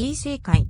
異世界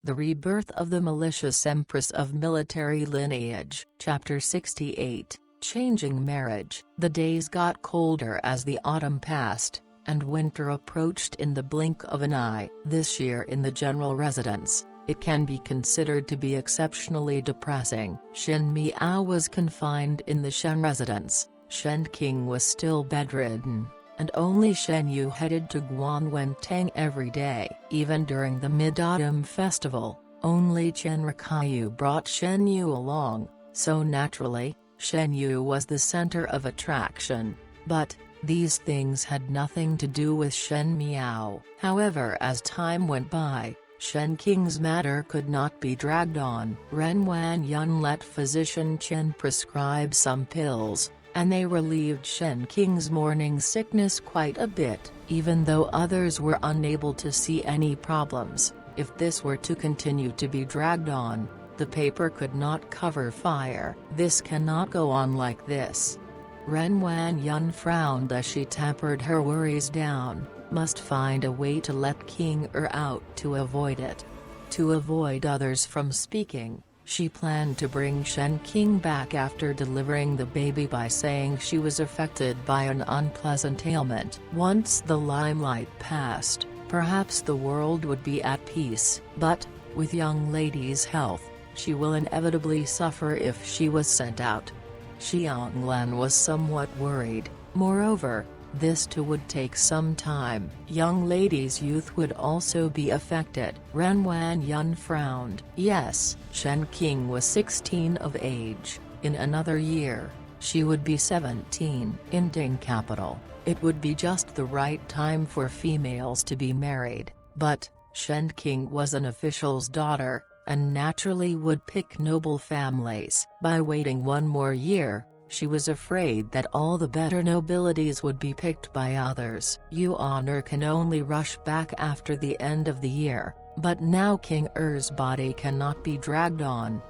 The Rebirth of the Malicious Empress of Military Lineage, Chapter 68, Changing Marriage. The days got colder as the autumn passed, and winter approached in the blink of an eye. This year in the general residence, it can be considered to be exceptionally depressing. Shen Miao was confined in the Shen residence, Shen King was still bedridden, and only Shen Yu headed to Guanwentang every day. Even during the Mid-Autumn Festival, only Chen Rikayu brought Shen Yu along, so naturally, Shen Yu was the center of attraction. But these things had nothing to do with Shen Miao. However, as time went by, Shen King's matter could not be dragged on. Ren Wanyun let physician Chen prescribe some pills, and they relieved Shen King's morning sickness quite a bit. Even though others were unable to see any problems, if this were to continue to be dragged on, the paper could not cover fire. This cannot go on like this. Ren Wanyun frowned as she tempered her worries down, must find a way to let King out to avoid it. To avoid others from speaking, she planned to bring Shen King back after delivering the baby by saying she was affected by an unpleasant ailment. Once the limelight passed, perhaps the world would be at peace. But, with young lady's health, she will inevitably suffer if she was sent out. Xianglan was somewhat worried. Moreover, this too would take some time. Young lady's youth would also be affected. Ren Wanyun frowned. Yes, Shen King was 16 of age. In another year, she would be 17. In Ding capital, it would be just the right time for females to be married. But, Shen King was an official's daughter, and naturally would pick noble families. By waiting one more year, she was afraid that all the better nobilities would be picked by others. Yuan can only rush back after the end of the year, but now King Er's body cannot be dragged on.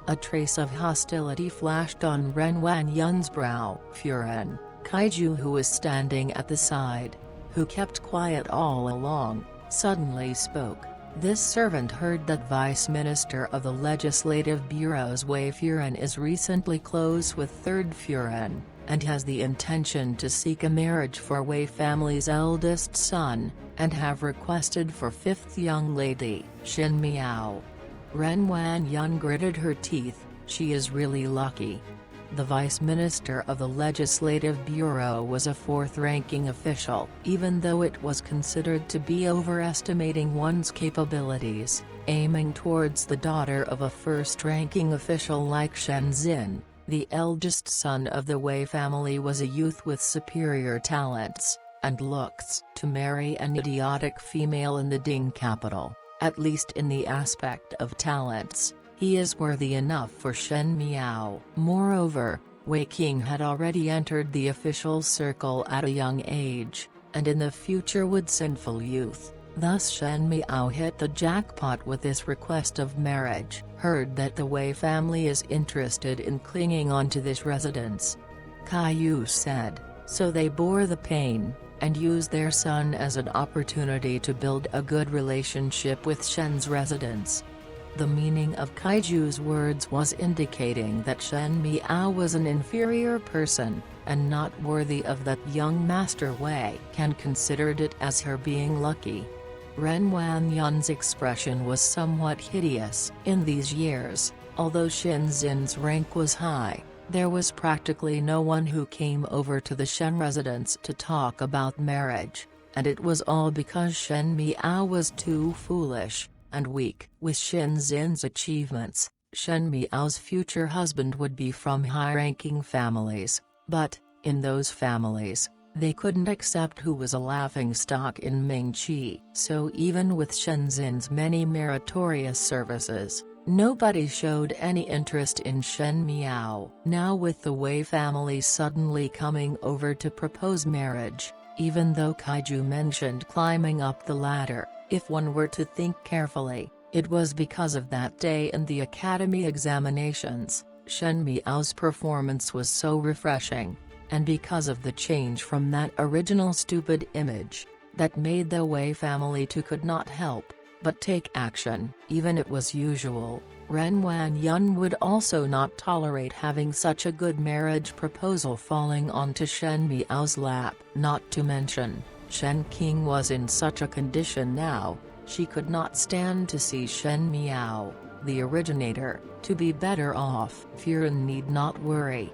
A trace of hostility flashed on Ren Wanyun's brow. Furen, Kaiju, who was standing at the side, who kept quiet all along, suddenly spoke. This servant heard that Vice Minister of the Legislative Bureau's Wei Furen is recently close with Third Furen, and has the intention to seek a marriage for Wei family's eldest son, and have requested for fifth young lady, Shen Miao. Ren Wanyun gritted her teeth. She is really lucky. The Vice Minister of the Legislative Bureau was a fourth-ranking official. Even though it was considered to be overestimating one's capabilities, aiming towards the daughter of a first-ranking official like Shen Xin, the eldest son of the Wei family, was a youth with superior talents and looks. To marry an idiotic female in the Ding capital, at least in the aspect of talents, he is worthy enough for Shen Miao. Moreover, Wei King had already entered the official circle at a young age, and in the future would sinful youth. Thus Shen Miao hit the jackpot with this request of marriage. Heard that the Wei family is interested in clinging on to this residence, Caillou said, so they bore the pain, and used their son as an opportunity to build a good relationship with Shen's residence. The meaning of Kaiju's words was indicating that Shen Miao was an inferior person, and not worthy of that young Master Wei. Can considered it as her being lucky. Ren Wanyun's expression was somewhat hideous. In these years, although Shen Xin's rank was high, there was practically no one who came over to the Shen residence to talk about marriage, and it was all because Shen Miao was too foolish and weak. With Shen Xin's achievements, Shen Miao's future husband would be from high-ranking families, but, in those families, they couldn't accept who was a laughingstock in Mingqi. So even with Shen Xin's many meritorious services, nobody showed any interest in Shen Miao. Now with the Wei family suddenly coming over to propose marriage, even though Kaiju mentioned climbing up the ladder, if one were to think carefully, it was because of that day in the academy examinations. Shen Miao's performance was so refreshing, and because of the change from that original stupid image, that made the Wei family too could not help but take action. Even it was usual, Ren Wanyun would also not tolerate having such a good marriage proposal falling onto Shen Miao's lap. Not to mention, Shen King was in such a condition now, she could not stand to see Shen Miao, the originator, to be better off. Furen need not worry.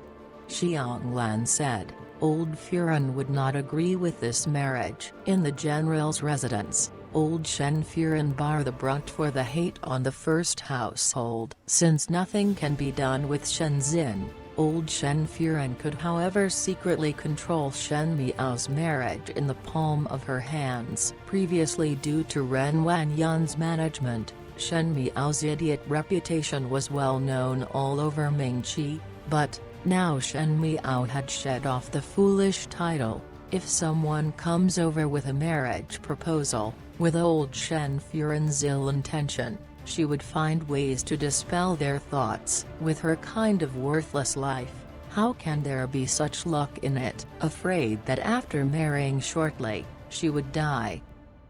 Xiang Lan said. Old Furen would not agree with this marriage. In the general's residence, old Shen Furen bore the brunt for the hate on the first household. Since nothing can be done with Shen Xin, old Shen Furen could however secretly control Shen Miao's marriage in the palm of her hands. Previously, due to Ren Wanyun's management, Shen Miao's idiot reputation was well known all over Mingqi, but now Shen Miao had shed off the foolish title. If someone comes over with a marriage proposal, with old Shen Furen's ill intention, she would find ways to dispel their thoughts. With her kind of worthless life, how can there be such luck in it? Afraid that after marrying shortly, she would die.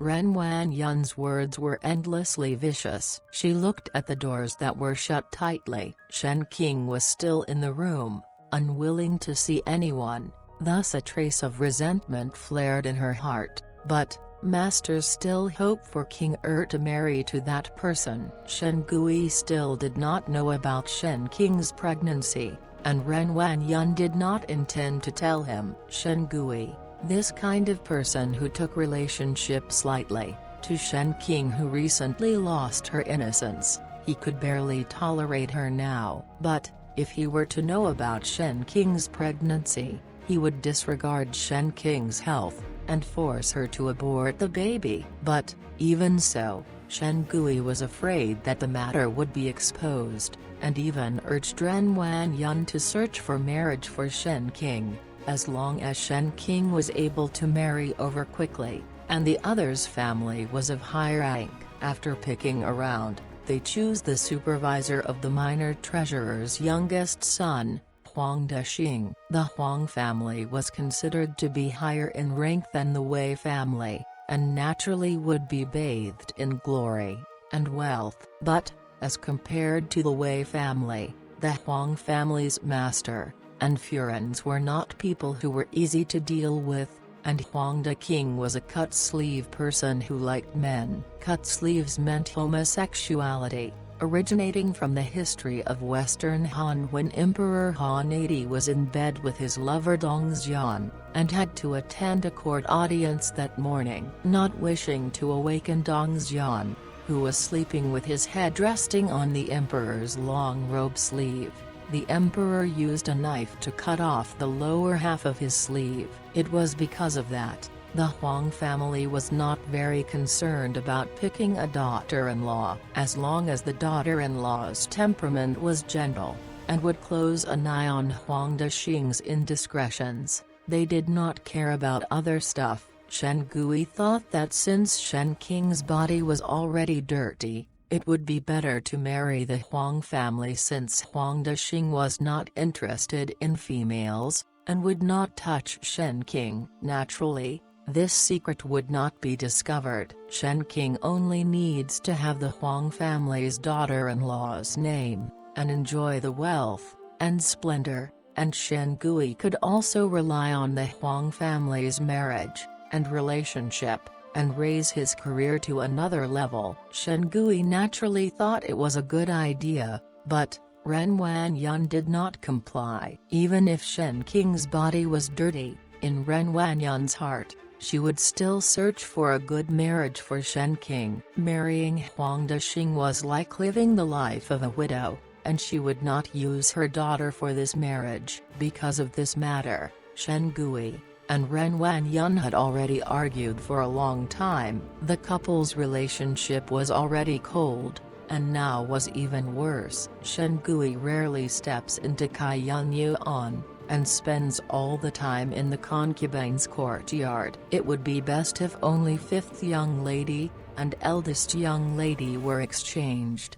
Ren Wanyun's words were endlessly vicious. She looked at the doors that were shut tightly. Shen King was still in the room, unwilling to see anyone, thus a trace of resentment flared in her heart. But masters still hope for King to marry to that person. Shen Gui still did not know about Shen King's pregnancy, and Ren Wanyun did not intend to tell him. Shen Gui, this kind of person who took relationships lightly, to Shen King who recently lost her innocence, he could barely tolerate her now. But if he were to know about Shen King's pregnancy, he would disregard Shen King's health, and force her to abort the baby. But, even so, Shen Gui was afraid that the matter would be exposed, and even urged Ren Wanyun to search for marriage for Shen King, as long as Shen King was able to marry over quickly, and the other's family was of high rank. After picking around, they choose the supervisor of the minor treasurer's youngest son, Huang Dexing. The Huang family was considered to be higher in rank than the Wei family, and naturally would be bathed in glory and wealth. But, as compared to the Wei family, the Huang family's master and Furens were not people who were easy to deal with, and Huang Dexing was a cut-sleeve person who liked men. Cut sleeves meant homosexuality, originating from the history of Western Han when Emperor Han 80 was in bed with his lover Dong Xian, and had to attend a court audience that morning. Not wishing to awaken Dong Xian, who was sleeping with his head resting on the emperor's long robe sleeve, the emperor used a knife to cut off the lower half of his sleeve. It was because of that, the Huang family was not very concerned about picking a daughter-in-law. As long as the daughter-in-law's temperament was gentle, and would close an eye on Huang Dexing's indiscretions, they did not care about other stuff. Shen Gui thought that since Shen King's body was already dirty, it would be better to marry the Huang family since Huang Dexing was not interested in females, and would not touch Shen King. Naturally, this secret would not be discovered. Shen King only needs to have the Huang family's daughter-in-law's name, and enjoy the wealth and splendor, and Shen Gui could also rely on the Huang family's marriage and relationship, and raise his career to another level. Shen Gui naturally thought it was a good idea, but Ren Wanyun did not comply. Even if Shen King's body was dirty, in Ren Wanyun's heart, she would still search for a good marriage for Shen King. Marrying Huang Dexing was like living the life of a widow, and she would not use her daughter for this marriage. Because of this matter, Shen Gui and Ren Wanyun had already argued for a long time. The couple's relationship was already cold, and now was even worse. Shen Gui rarely steps into Kaiyuan Yuan, and spends all the time in the concubine's courtyard. It would be best if only fifth young lady and eldest young lady were exchanged,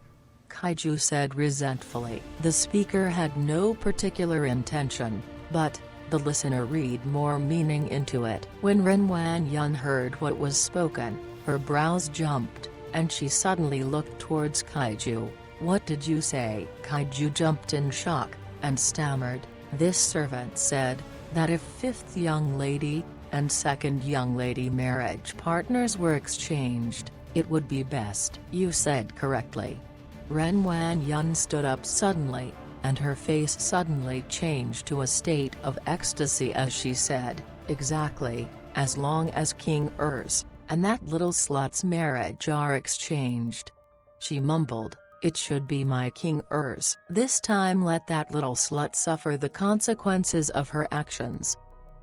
Kaiju said resentfully. The speaker had no particular intention, but the listener read more meaning into it. When Ren Wanyun heard what was spoken, her brows jumped, and she suddenly looked towards Kaiju. "What did you say?" Kaiju jumped in shock, and stammered. "This servant said, that if fifth young lady, and second young lady marriage partners were exchanged, it would be best." "You said correctly." Ren Wanyun stood up suddenly, and her face suddenly changed to a state of ecstasy as she said, "Exactly, as long as King Urs and that little slut's marriage are exchanged." She mumbled, "It should be my King Urs. This time let that little slut suffer the consequences of her actions."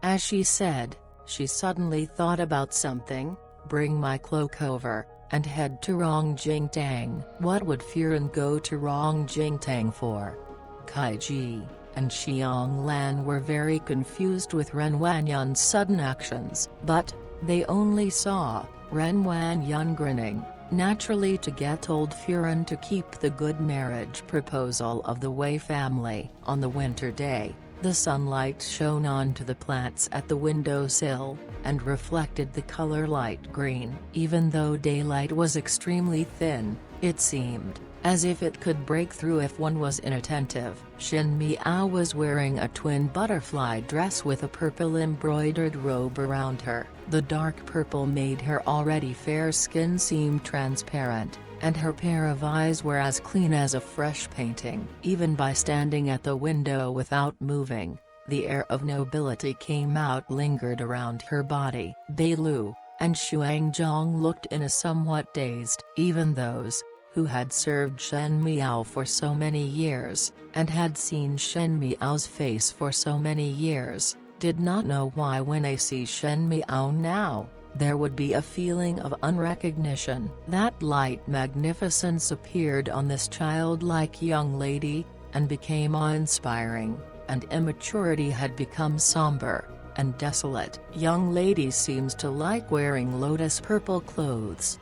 As she said, she suddenly thought about something. "Bring my cloak over, and head to Rongjingtang." What would Furen go to Rongjingtang for? Kaiji and Xiang Lan were very confused with Ren Wanyun's sudden actions, but they only saw Ren Wanyun grinning, naturally to get told Furen to keep the good marriage proposal of the Wei family. On the winter day, the sunlight shone onto the plants at the windowsill, and reflected the color light green. Even though daylight was extremely thin, it seemed as if it could break through if one was inattentive. Shin Miao was wearing a twin butterfly dress with a purple embroidered robe around her. The dark purple made her already fair skin seem transparent, and her pair of eyes were as clean as a fresh painting. Even by standing at the window without moving, the air of nobility came out, lingered around her body. Beilu and Xuanzang looked in a somewhat dazed. Even those who had served Shen Miao for so many years, and had seen Shen Miao's face for so many years, did not know why when they see Shen Miao now, there would be a feeling of unrecognition. That light magnificence appeared on this childlike young lady, and became awe-inspiring, and immaturity had become somber and desolate. "Young lady seems to like wearing lotus purple clothes,"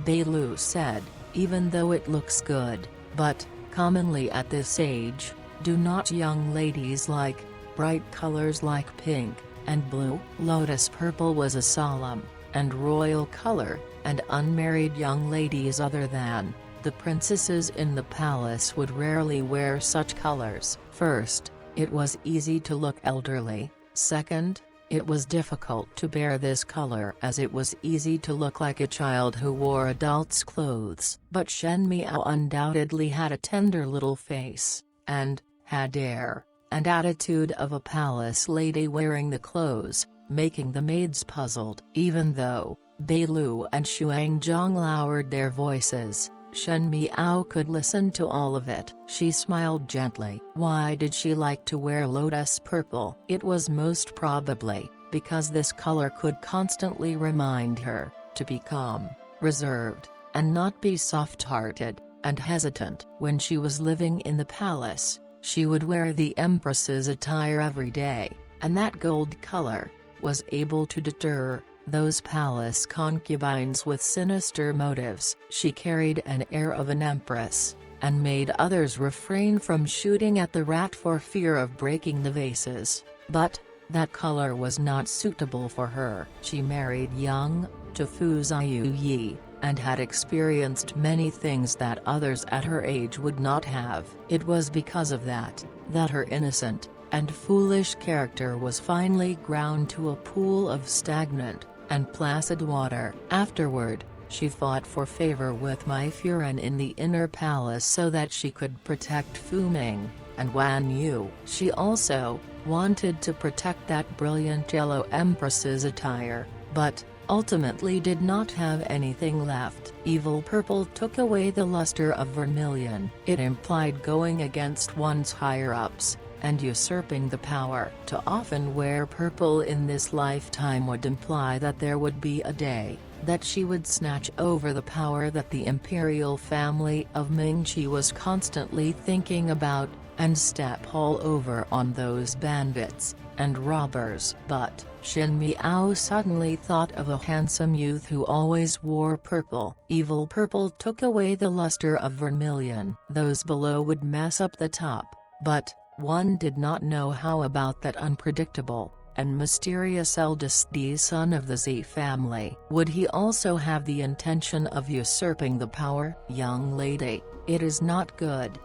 Beilu said, "even though it looks good, but, commonly at this age, do not young ladies like bright colors like pink and blue?" Lotus purple was a solemn and royal color, and unmarried young ladies other than the princesses in the palace would rarely wear such colors. First, it was easy to look elderly. Second, it was difficult to bear this color as it was easy to look like a child who wore adult's clothes. But Shen Miao undoubtedly had a tender little face, and had air and attitude of a palace lady wearing the clothes, making the maids puzzled. Even though Beilu and Xuanzang lowered their voices, Shen Miao could listen to all of it. She smiled gently. Why did she like to wear lotus purple? It was most probably because this color could constantly remind her to be calm, reserved, and not be soft-hearted and hesitant. When she was living in the palace, she would wear the Empress's attire every day, and that gold color was able to deter those palace concubines with sinister motives. She carried an air of an empress, and made others refrain from shooting at the rat for fear of breaking the vases. But that color was not suitable for her. She married young, to Fu Ziyu, and had experienced many things that others at her age would not have. It was because of that her innocent and foolish character was finally ground to a pool of stagnant and placid water. Afterward, she fought for favor with Mai Furen in the inner palace so that she could protect Fu Ming and Wan Yu. She also wanted to protect that brilliant yellow empress's attire, but ultimately did not have anything left. Evil purple took away the luster of vermilion. It implied going against one's higher-ups, and usurping the power. To often wear purple in this lifetime would imply that there would be a day that she would snatch over the power that the imperial family of Mingqi was constantly thinking about, and step all over on those bandits and robbers. But Shen Miao suddenly thought of a handsome youth who always wore purple. Evil purple took away the luster of vermilion. Those below would mess up the top, but one did not know how about that unpredictable and mysterious eldest son of the Z family. Would he also have the intention of usurping the power? Young lady, it is not good.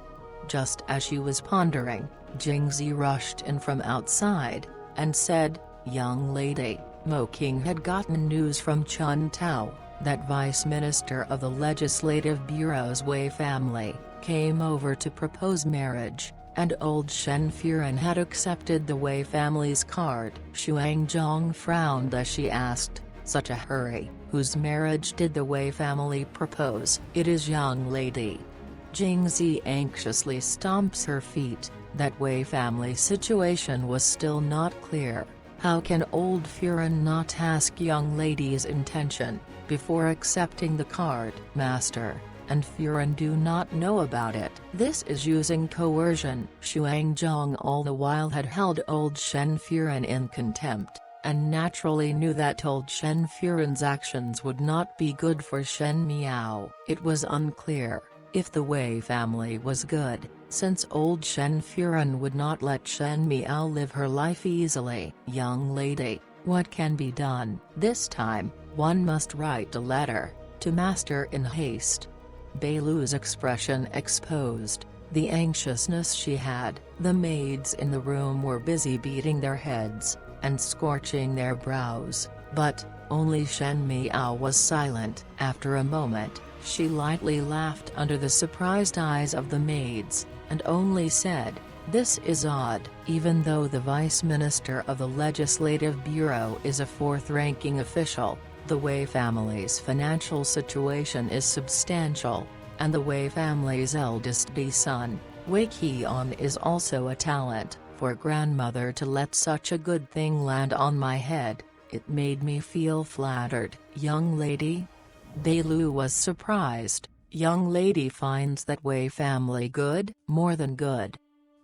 Just as she was pondering, Jingzi rushed in from outside, and said, "Young lady, Mo King had gotten news from Chun Tao, that Vice Minister of the Legislative Bureau's Wei family, came over to propose marriage, and old Shen Furen had accepted the Wei family's card." Xuang Zhong frowned as she asked, "Such a hurry? Whose marriage did the Wei family propose?" "It is young lady." Jingzi anxiously stomps her feet. That Wei family situation was still not clear. How can old Furen not ask young lady's intention, before accepting the card? Master, and Furen do not know about it. This is using coercion. Xuang Zhong all the while had held old Shen Furen in contempt, and naturally knew that old Shen Furen's actions would not be good for Shen Miao. It was unclear if the Wei family was good, since old Shen Furen would not let Shen Miao live her life easily. "Young lady, what can be done?" "This time, one must write a letter to master in haste." Beilu's expression exposed the anxiousness she had. The maids in the room were busy beating their heads and scorching their brows, but only Shen Miao was silent. After a moment, she lightly laughed under the surprised eyes of the maids, and only said, "This is odd." Even though the Vice Minister of the Legislative Bureau is a fourth-ranking official, the Wei family's financial situation is substantial, and the Wei family's eldest son, Wei Qian, is also a talent. For grandmother to let such a good thing land on my head, it made me feel flattered. "Young lady?" Beilu was surprised. "Young lady finds that Wei family good?" "More than good."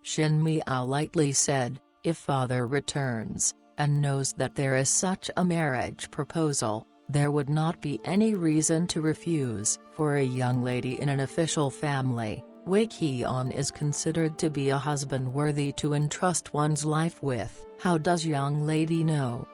Shen Miao lightly said, "If father returns, and knows that there is such a marriage proposal, there would not be any reason to refuse." For a young lady in an official family, Wei Qian is considered to be a husband worthy to entrust one's life with. "How does young lady know?"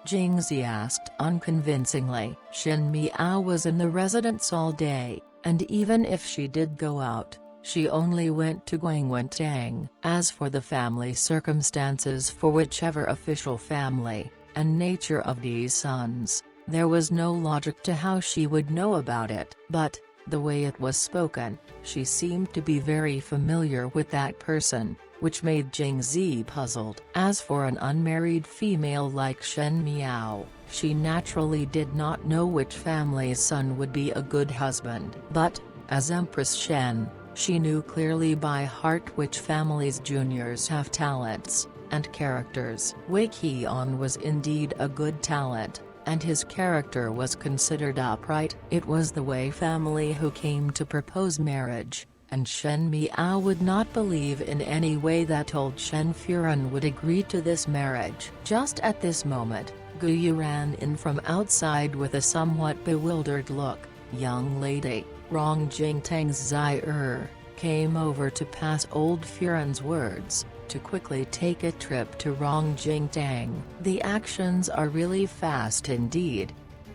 Jingzi asked unconvincingly. Shen Miao was in the residence all day, and even if she did go out, she only went to Guangwentang. As for the family circumstances for whichever official family, and nature of these sons, there was no logic to how she would know about it. But, the way it was spoken, she seemed to be very familiar with that person, which made Jingzi puzzled. As for an unmarried female like Shen Miao, she naturally did not know which family's son would be a good husband. But, as Empress Shen, she knew clearly by heart which family's juniors have talents and characters. Wei Qian was indeed a good talent, and his character was considered upright. It was the Wei family who came to propose marriage, and Shen Miao would not believe in any way that old Shen Furen would agree to this marriage. Just at this moment, Guyu ran in from outside with a somewhat bewildered look. "Young lady, Rong Jingtang's Zai came over to pass old Furen's words, to quickly take a trip to Rong Jingtang." "The actions are really fast indeed."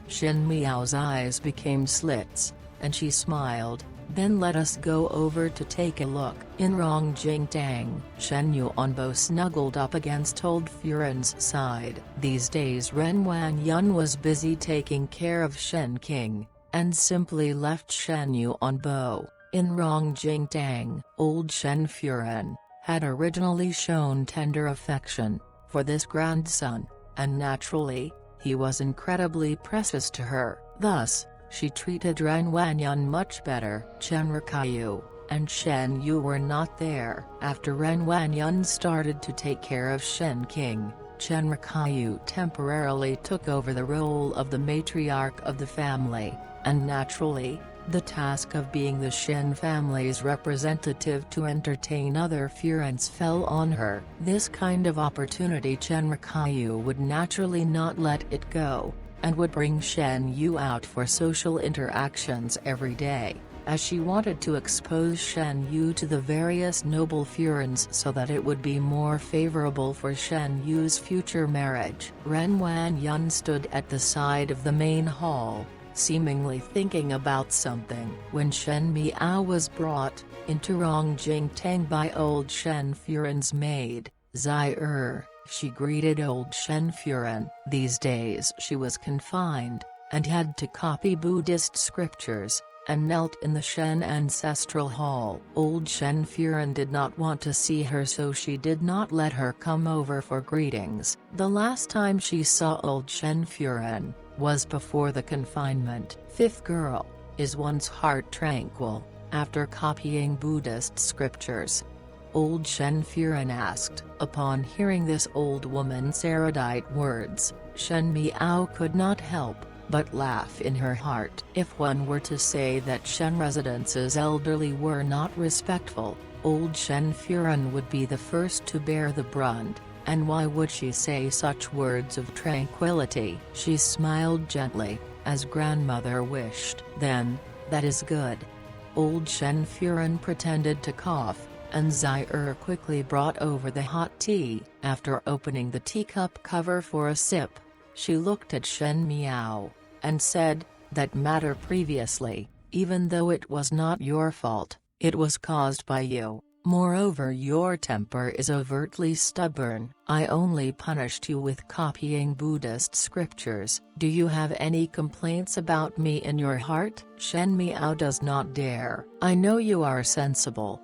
Shen Miao's eyes became slits, and she smiled. "Then let us go over to take a look." In Rong Jingtang, Shen Yuanbo snuggled up against old Furen's side. These days Ren Wanyun was busy taking care of Shen King, and simply left Shen Yuanbo. In Rong Jingtang, old Shen Furen had originally shown tender affection for this grandson, and naturally, he was incredibly precious to her. Thus, she treated Ren Wanyun much better. Chen Rikayu and Shen Yu were not there. After Ren Wanyun started to take care of Shen King, Chen Rikayu temporarily took over the role of the matriarch of the family, and naturally, the task of being the Shen family's representative to entertain other Furens fell on her. This kind of opportunity Chen Rikayu would naturally not let it go, and would bring Shen Yu out for social interactions every day. as she wanted to expose Shen Yu to the various noble Furens so that it would be more favorable for Shen Yu's future marriage. Ren Wanyan stood at the side of the main hall, seemingly thinking about something. When Shen Miao was brought into Rongjing Tang by old Shen Furen's maid, Zai she greeted old Shen Furen. These days she was confined, and had to copy Buddhist scriptures, and knelt in the Shen ancestral hall. Old Shen Furen did not want to see her, so she did not let her come over for greetings. The last time she saw old Shen Furen was before the confinement. Fifth girl, is one's heart tranquil after copying Buddhist scriptures? Old Shen Furen asked. Upon hearing this old woman's erudite words, Shen Miao could not help but laugh in her heart. If one were to say that Shen residence's elderly were not respectful, old Shen Furen would be the first to bear the brunt. And why would she say such words of tranquility? She smiled gently, as grandmother wished. Then, that is good. Old Shen Furen pretended to cough, and Zaire quickly brought over the hot tea. After opening the teacup cover for a sip, she looked at Shen Miao, and said, "That matter previously, even though it was not your fault, it was caused by you. Moreover, your temper is overtly stubborn. I only punished you with copying Buddhist scriptures. Do you have any complaints about me in your heart?" Shen Miao does not dare. "I know you are sensible."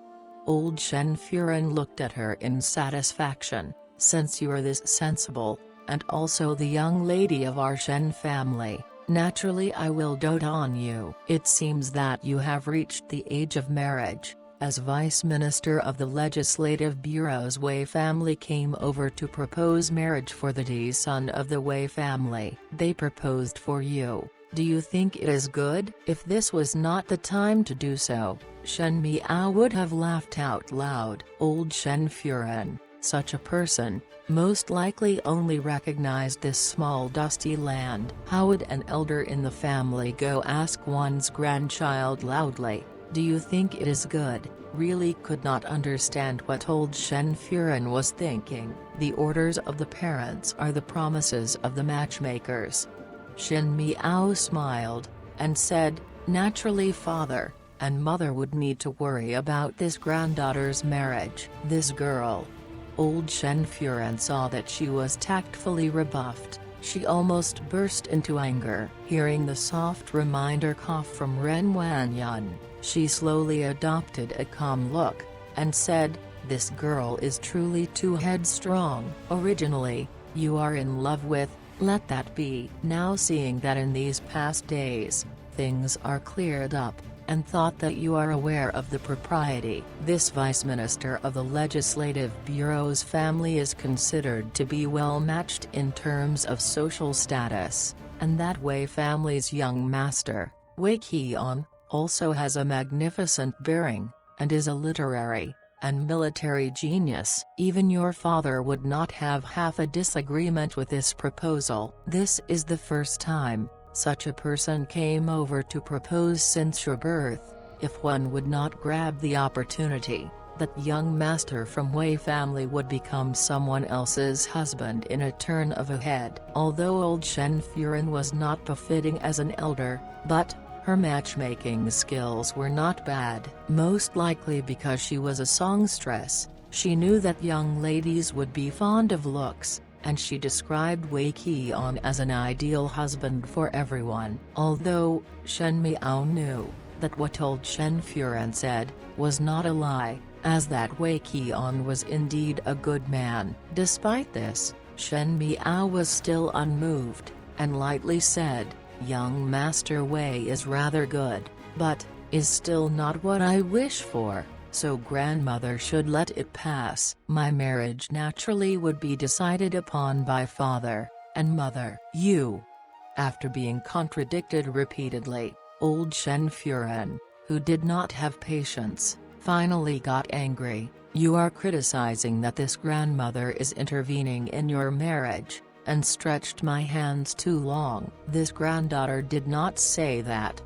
Old Shen Furen looked at her in satisfaction. "Since you are this sensible, and also the young lady of our Shen family, naturally I will dote on you. It seems that you have reached the age of marriage." As Vice Minister of the Legislative Bureau's Wei family came over to propose marriage for the son of the Wei family. "They proposed for you. Do you think it is good?" If this was not the time to do so, Shen Miao would have laughed out loud. Old Shen Furen, such a person, most likely only recognized this small dusty land. How would an elder in the family go ask one's grandchild loudly, "Do you think it is good?" Really could not understand what old Shen Furen was thinking. The orders of the parents are the promises of the matchmakers. Shen Miao smiled, and said, "Naturally father and mother would need to worry about this granddaughter's marriage." This girl. Old Shen Furen saw that she was tactfully rebuffed. She almost burst into anger. Hearing the soft reminder cough from Ren Wanyan, she slowly adopted a calm look, and said, "This girl is truly too headstrong. Originally, you are in love with, let that be." Now seeing that in these past days, things are cleared up, and thought that you are aware of the propriety. This Vice Minister of the Legislative Bureau's family is considered to be well matched in terms of social status, and that Wei family's young master, Wei Qian, also has a magnificent bearing, and is a literary and military genius. Even your father would not have half a disagreement with this proposal. This is the first time such a person came over to propose since your birth. If one would not grab the opportunity, that young master from Wei family would become someone else's husband in a turn of a head. Although old Shen Furen was not befitting as an elder, but her matchmaking skills were not bad. Most likely because she was a songstress, she knew that young ladies would be fond of looks, and she described Wei Qian as an ideal husband for everyone. Although, Shen Miao knew that what old Shen Furen said was not a lie, as that Wei Qian was indeed a good man. Despite this, Shen Miao was still unmoved, and lightly said, "Young Master Wei is rather good, but is still not what I wish for, so grandmother should let it pass. My marriage naturally would be decided upon by father and mother." You. After being contradicted repeatedly, old Shen Furen, who did not have patience, finally got angry. "You are criticizing that this grandmother is intervening in your marriage, and stretched my hands too long." This granddaughter did not say that.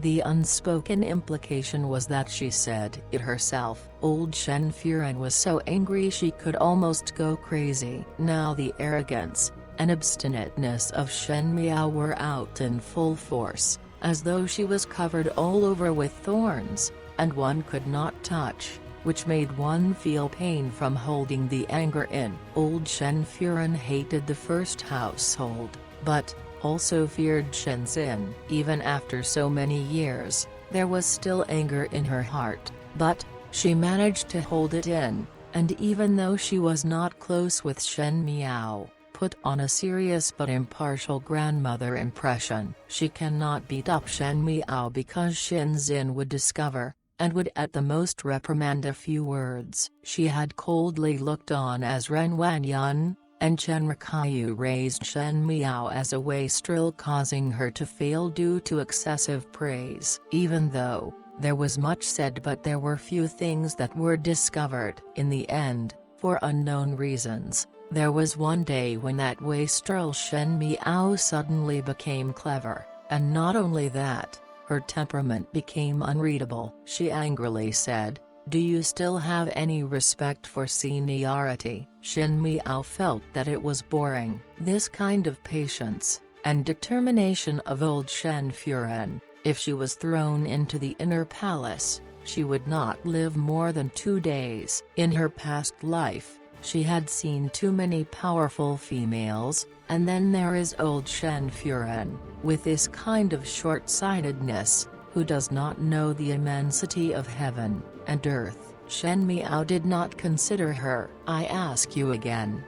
The unspoken implication was that she said it herself. Old Shen Furen was so angry she could almost go crazy. Now the arrogance and obstinateness of Shen Miao were out in full force, as though she was covered all over with thorns, and one could not touch, which made one feel pain from holding the anger in. Old Shen Furen hated the first household, but also feared Shenzhen. Even after so many years, there was still anger in her heart, but she managed to hold it in, and even though she was not close with Shen Miao, put on a serious but impartial grandmother impression. She cannot beat up Shen Miao because Shenzhen would discover, and would at the most reprimand a few words. She had coldly looked on as Ren Wanyan and Chen Rikayu raised Shen Miao as a wastrel, causing her to fail due to excessive praise. Even though there was much said, but there were few things that were discovered. In the end, for unknown reasons, there was one day when that wastrel Shen Miao suddenly became clever, and not only that, her temperament became unreadable. She angrily said, "Do you still have any respect for seniority?" Shen Miao felt that it was boring. This kind of patience and determination of old Shen Furen. If she was thrown into the inner palace, she would not live more than 2 days. In her past life, she had seen too many powerful females, and then there is old Shen Furen, with this kind of short-sightedness, who does not know the immensity of heaven and earth. Shen Miao did not consider her. "I ask you again."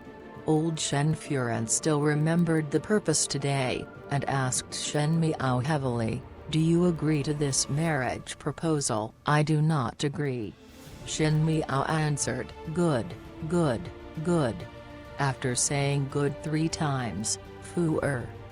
Old Shen Furen still remembered the purpose today, and asked Shen Miao heavily, "Do you agree to this marriage proposal?" "I do not agree." Shen Miao answered. "Good, good, good." After saying good 3 times, Fu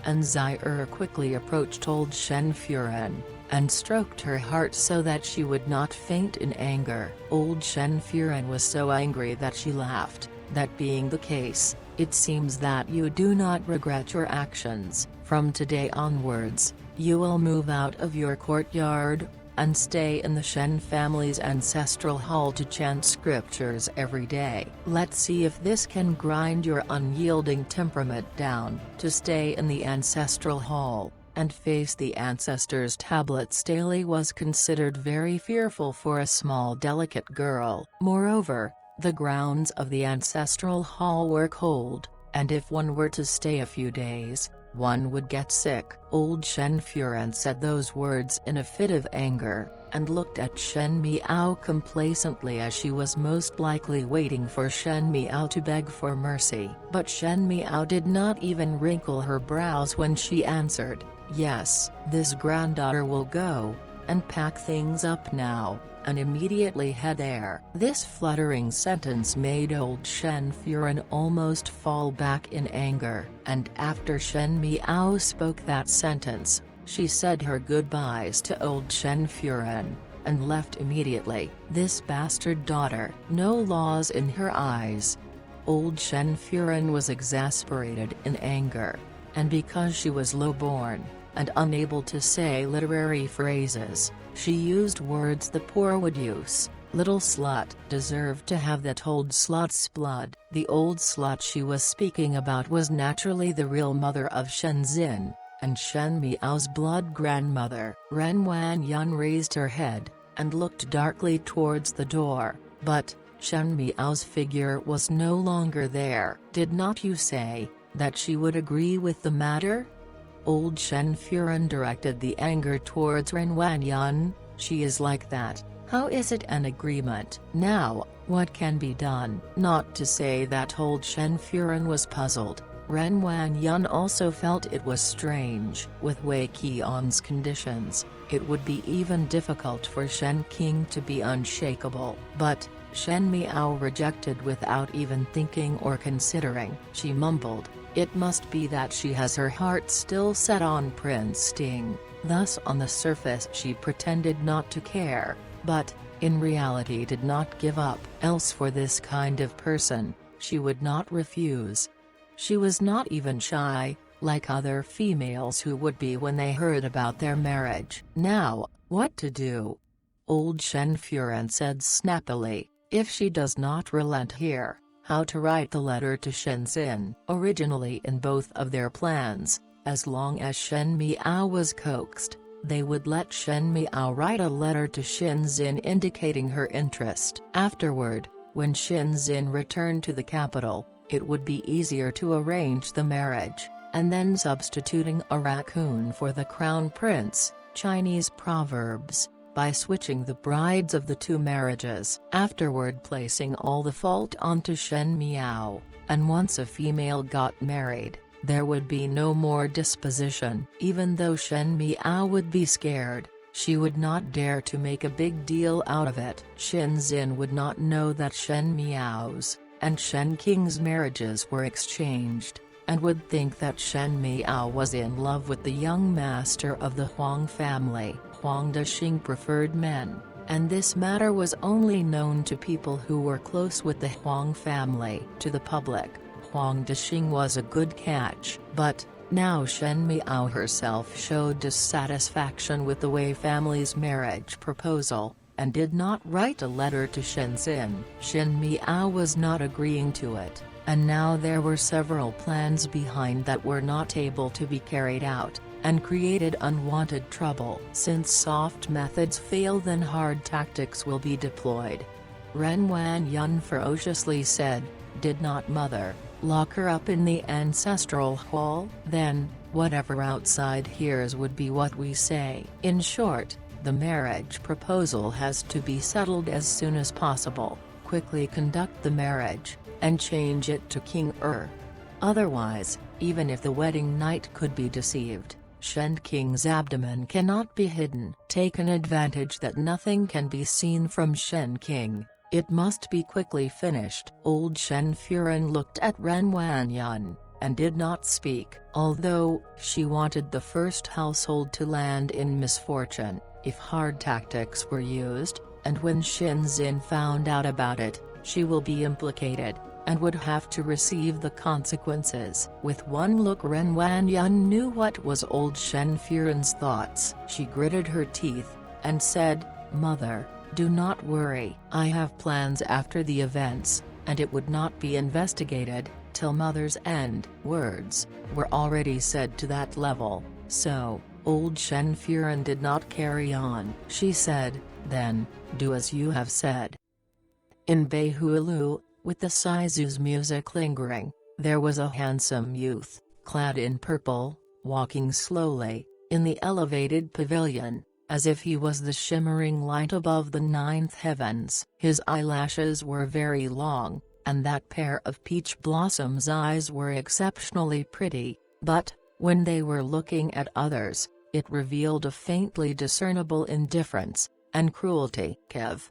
and Zai quickly approached old Shen Furen, and stroked her heart so that she would not faint in anger. Old Shen Furen was so angry that she laughed. "That being the case, it seems that you do not regret your actions. From today onwards, you will move out of your courtyard, and stay in the Shen family's ancestral hall to chant scriptures every day. Let's see if this can grind your unyielding temperament down." To stay in the ancestral hall and face the ancestors' tablets daily was considered very fearful for a small delicate girl. Moreover, the grounds of the ancestral hall were cold, and if one were to stay a few days, one would get sick. Old Shen Furen said those words in a fit of anger, and looked at Shen Miao complacently as she was most likely waiting for Shen Miao to beg for mercy. But Shen Miao did not even wrinkle her brows when she answered, "Yes, this granddaughter will go, and pack things up now, and immediately head there." This fluttering sentence made old Shen Furen almost fall back in anger, and after Shen Miao spoke that sentence, she said her goodbyes to old Shen Furen, and left immediately. This bastard daughter. No laws in her eyes. Old Shen Furen was exasperated in anger, and because she was low-born, and unable to say literary phrases, she used words the poor would use. "Little slut deserved to have that old slut's blood." The old slut she was speaking about was naturally the real mother of Shenzhen, and Shen Miao's blood grandmother. Ren Wanyan raised her head, and looked darkly towards the door, but Shen Miao's figure was no longer there. "Did not you say that she would agree with the matter?" Old Shen Furen directed the anger towards Ren Wanyan. "She is like that. How is it an agreement? Now, what can be done?" Not to say that old Shen Furen was puzzled. Ren Wanyan also felt it was strange. With Wei Qian's conditions, it would be even difficult for Shen King to be unshakable. But Shen Miao rejected without even thinking or considering. She mumbled, "It must be that she has her heart still set on Prince Ting." Thus on the surface she pretended not to care, but, in reality did not give up. Else for this kind of person, she would not refuse. She was not even shy, like other females who would be when they heard about their marriage. Now, what to do? Old Shen Furen said snappily, if she does not relent here, how to write the letter to Shen Xin. Originally in both of their plans, as long as Shen Miao was coaxed, they would let Shen Miao write a letter to Shen Xin indicating her interest. Afterward, when Shen Xin returned to the capital, it would be easier to arrange the marriage, and then substituting a raccoon for the crown prince, Chinese proverbs, by switching the brides of the two marriages. Afterward placing all the fault onto Shen Miao, and once a female got married, there would be no more disposition. Even though Shen Miao would be scared, she would not dare to make a big deal out of it. Shen Xin would not know that Shen Miao's and Shen Qing's marriages were exchanged, and would think that Shen Miao was in love with the young master of the Huang family. Huang Dexing preferred men, and this matter was only known to people who were close with the Huang family. To the public, Huang Dexing was a good catch, but now Shen Miao herself showed dissatisfaction with the Wei family's marriage proposal, and did not write a letter to Shen Xin. Shen Miao was not agreeing to it, and now there were several plans behind that were not able to be carried out, and created unwanted trouble. Since soft methods fail, then hard tactics will be deployed. Ren Wanyun ferociously said, "Did not mother lock her up in the ancestral hall? Then, whatever outside hears would be what we say." In short, the marriage proposal has to be settled as soon as possible. Quickly conduct the marriage, and change it to King Otherwise, even if the wedding night could be deceived, Shen Qing's abdomen cannot be hidden. Taken advantage that nothing can be seen from Shen Qing, it must be quickly finished. Old Shen Furen looked at Ren Wanyun, and did not speak. Although she wanted the first household to land in misfortune, if hard tactics were used, and when Shen Xin found out about it, she will be implicated, and would have to receive the consequences. With one look, Ren Wanyun knew what was old Shen Furen's thoughts. She gritted her teeth, and said, "Mother, do not worry. I have plans after the events, and it would not be investigated till mother's end." Words were already said to that level, so old Shen Furen did not carry on. She said, "Then, do as you have said." In Beihualu, with the Sizu's music lingering, there was a handsome youth, clad in purple, walking slowly, in the elevated pavilion, as if he was the shimmering light above the ninth heavens. His eyelashes were very long, and that pair of peach blossoms' eyes were exceptionally pretty, but, when they were looking at others, it revealed a faintly discernible indifference and cruelty. Kev.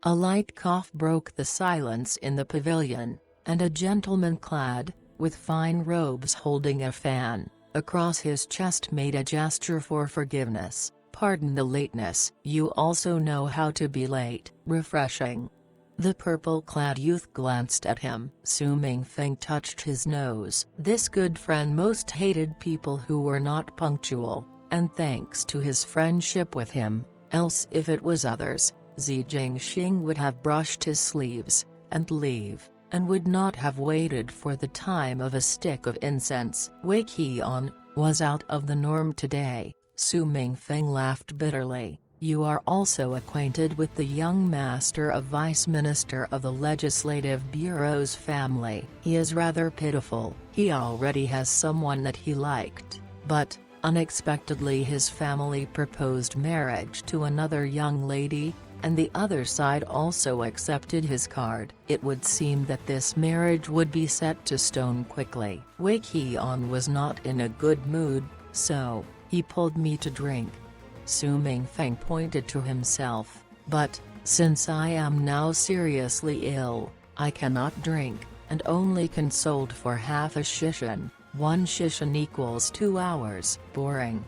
A light cough broke the silence in the pavilion, and a gentleman clad, with fine robes holding a fan, across his chest made a gesture for forgiveness. "Pardon the lateness. You also know how to be late." Refreshing. The purple-clad youth glanced at him. Su Mingfeng touched his nose. This good friend most hated people who were not punctual, and thanks to his friendship with him, else if it was others, Zi Jingxing would have brushed his sleeves, and leave, and would not have waited for the time of a stick of incense. Wei Qian was out of the norm today. Su Mingfeng laughed bitterly. "You are also acquainted with the young master of Vice Minister of the Legislative Bureau's family. He is rather pitiful. He already has someone that he liked, but, unexpectedly his family proposed marriage to another young lady, and the other side also accepted his card. It would seem that this marriage would be set to stone quickly." Wei Qian was not in a good mood, so he pulled me to drink. Su Mingfeng pointed to himself, "But, since I am now seriously ill, I cannot drink, and only consoled for half a shishan. 1 shishan equals 2 hours. Boring."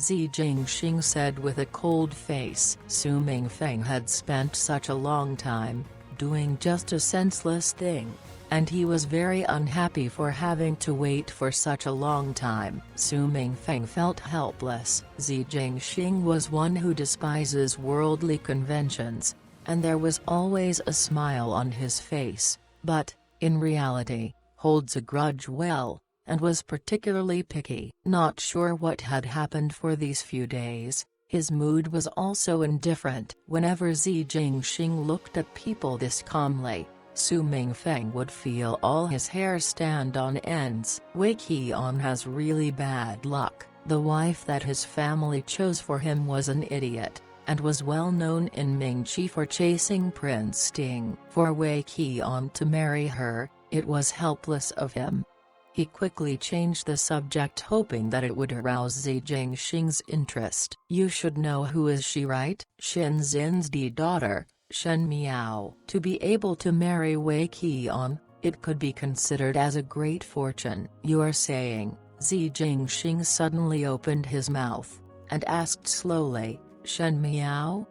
Zi Jingxing said with a cold face. Su Mingfeng had spent such a long time doing just a senseless thing. and he was very unhappy for having to wait for such a long time. Su Mingfeng felt helpless. Xi Jingxing was one who despises worldly conventions, and there was always a smile on his face, but, in reality, holds a grudge well, and was particularly picky. Not sure what had happened for these few days, his mood was also indifferent. Whenever Xi Jingxing looked at people this calmly, Su Mingfeng would feel all his hair stand on ends. Wei Qian has really bad luck. The wife that his family chose for him was an idiot, and was well known in Mingqi for chasing Prince Ting. For Wei Qian to marry her, it was helpless of him. He quickly changed the subject, hoping that it would arouse Xi Jingxing's interest. You should know who is she, right? Shen Xin's daughter, Shen Miao. To be able to marry Wei Qian, it could be considered as a great fortune. You are saying? Xi Jingxing suddenly opened his mouth, and asked slowly, Shen Miao?